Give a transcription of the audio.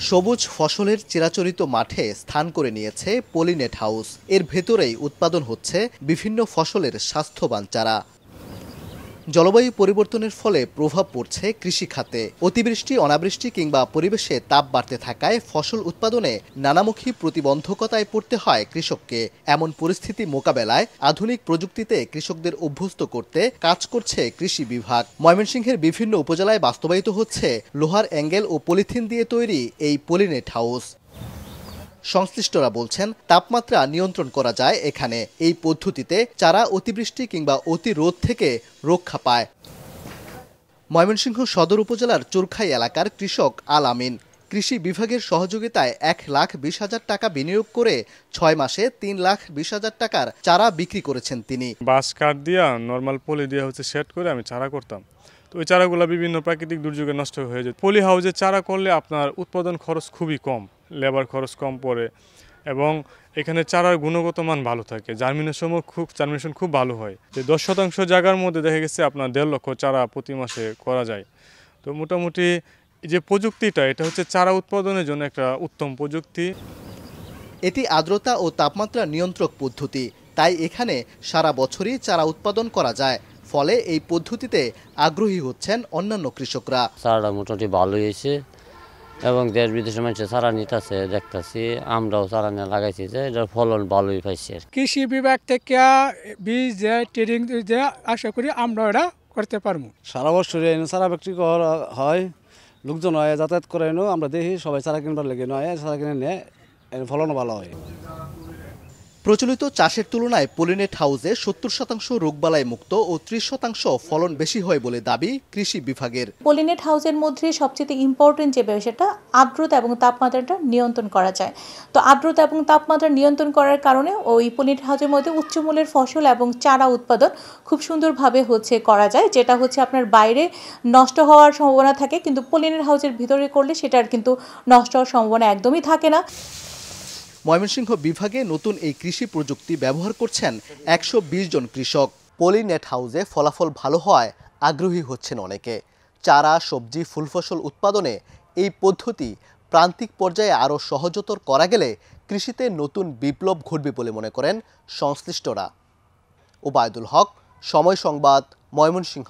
সবুজ ফসলের চিরাচরিত মাঠে স্থান করে নিয়েছে পলিনেট হাউস। এর ভেতরেই উৎপাদন হচ্ছে বিভিন্ন ফসলের স্বাস্থ্যবান চারা। জলবায়ু পরিবর্তনের ফলে প্রভাব পড়ছে কৃষি খাতে। অতিবৃষ্টি, অনাবৃষ্টি কিংবা পরিবেশে তাপ বাড়তে থাকায় ফসল উৎপাদনে নানামুখী প্রতিবন্ধকতায় পড়তে হয় কৃষককে। এমন পরিস্থিতি মোকাবেলায় আধুনিক প্রযুক্তিতে কৃষকদের অভ্যস্ত করতে কাজ করছে কৃষি বিভাগ। ময়মনসিংহের বিভিন্ন উপজেলায় বাস্তবায়িত হচ্ছে লোহার অ্যাঙ্গেল ও পলিথিন দিয়ে তৈরি এই পলিনেট হাউস। সংশ্লিষ্টরা বলছেন, তাপমাত্রা নিয়ন্ত্রণ করা যায় এখানে। এই পদ্ধতিতে চারা অতিবৃষ্টি কিংবা অতি রোদ থেকে রক্ষা পায়। ময়মনসিংহ সদর উপজেলার চোরখাই এলাকার কৃষক আল আমিন কৃষি বিভাগের সহযোগিতায় 1,20,000 টাকা বিনিয়োগ করে 6 মাসে 3,20,000 টাকার চারা বিক্রি করেছেন তিনি। বাঁশ কাঠ দিয়া নর্মাল পলি দিয়ে সেট করে আমি চারা করতাম। তো ওই চারাগুলো বিভিন্ন প্রাকৃতিক দুর্যোগে নষ্ট হয়ে যায়। পলি হাউসে চারা করলে আপনার উৎপাদন খরচ খুবই কম, লেবার খরচ কম পড়ে এবং এখানে চারার গুণগত মান ভালো থাকে। জার্মিনেশন খুব ভালো হয়। যে 10% জায়গার মধ্যে দেখা গেছে আপনার 1.5 লক্ষ চারা প্রতি মাসে করা যায়। তো মোটামুটি যে প্রযুক্তিটা, এটা হচ্ছে চারা উৎপাদনের জন্য একটা উত্তম প্রযুক্তি। এটি আর্দ্রতা ও তাপমাত্রা নিয়ন্ত্রক পদ্ধতি, তাই এখানে সারা বছরই চারা উৎপাদন করা যায়। ফলে এই পদ্ধতিতে আগ্রহী হচ্ছেন অন্যান্য কৃষকরা। চারাটা মোটামুটি ভালোই হয়েছে এবং দেশ বিদেশের মানুষের চারা নিতেছে দেখতেছি। আমরাও চারা নিয়ে লাগাইছি যে এটার ফলন ভালোই পাইছে। কৃষি বিভাগ থেকে বীজ দেয়, ট্রেনিং দেয়, আশা করি আমরা এটা করতে পারবো। সারা বছরে চারা বিক্রি করা হয়, লোকজন হয় যাতায়াত করে আমরা দেখি সবাই চারা কিনবার লেগে নয়, চারা কিনে নেয়, ফলনও ভালো হয়। প্রচলিত চাষের তুলনায় পলিনেট হাউসে 70% রোগবালাই মুক্ত ও 30% ফলন বেশি হয় বলে দাবি কৃষি বিভাগের। পলিনেট হাউসের মধ্যে সবচেয়ে ইম্পর্টেন্ট যে বিষয়টা, আর্দ্রতা এবং তাপমাত্রাটা নিয়ন্ত্রণ করা যায়। তো আর্দ্রতা এবং তাপমাত্রা নিয়ন্ত্রণ করার কারণে ওই পলিনেট হাউসের মধ্যে উচ্চমূল্যের ফসল এবং চারা উৎপাদন খুব সুন্দরভাবে করা যায়, যেটা আপনার বাইরে নষ্ট হওয়ার সম্ভাবনা থাকে, কিন্তু পলিনেট হাউসের ভিতরে করলে সেটার কিন্তু নষ্ট হওয়ার সম্ভাবনা একদমই থাকে না। ময়মনসিংহ বিভাগে নতুন এই কৃষি প্রযুক্তি ব্যবহার করছেন 120 জন কৃষক। পলিনেট হাউসে ফলাফল ভালো হওয়ায় আগ্রহী হচ্ছেন অনেকে। চারা, সবজি, ফুল ফসল উৎপাদনে এই পদ্ধতি প্রান্তিক পর্যায়ে আরও সহজতর করা গেলে কৃষিতে নতুন বিপ্লব ঘটবে বলে মনে করেন সংশ্লিষ্টরা। ওবায়দুল হক, সময় সংবাদ, ময়মনসিংহ।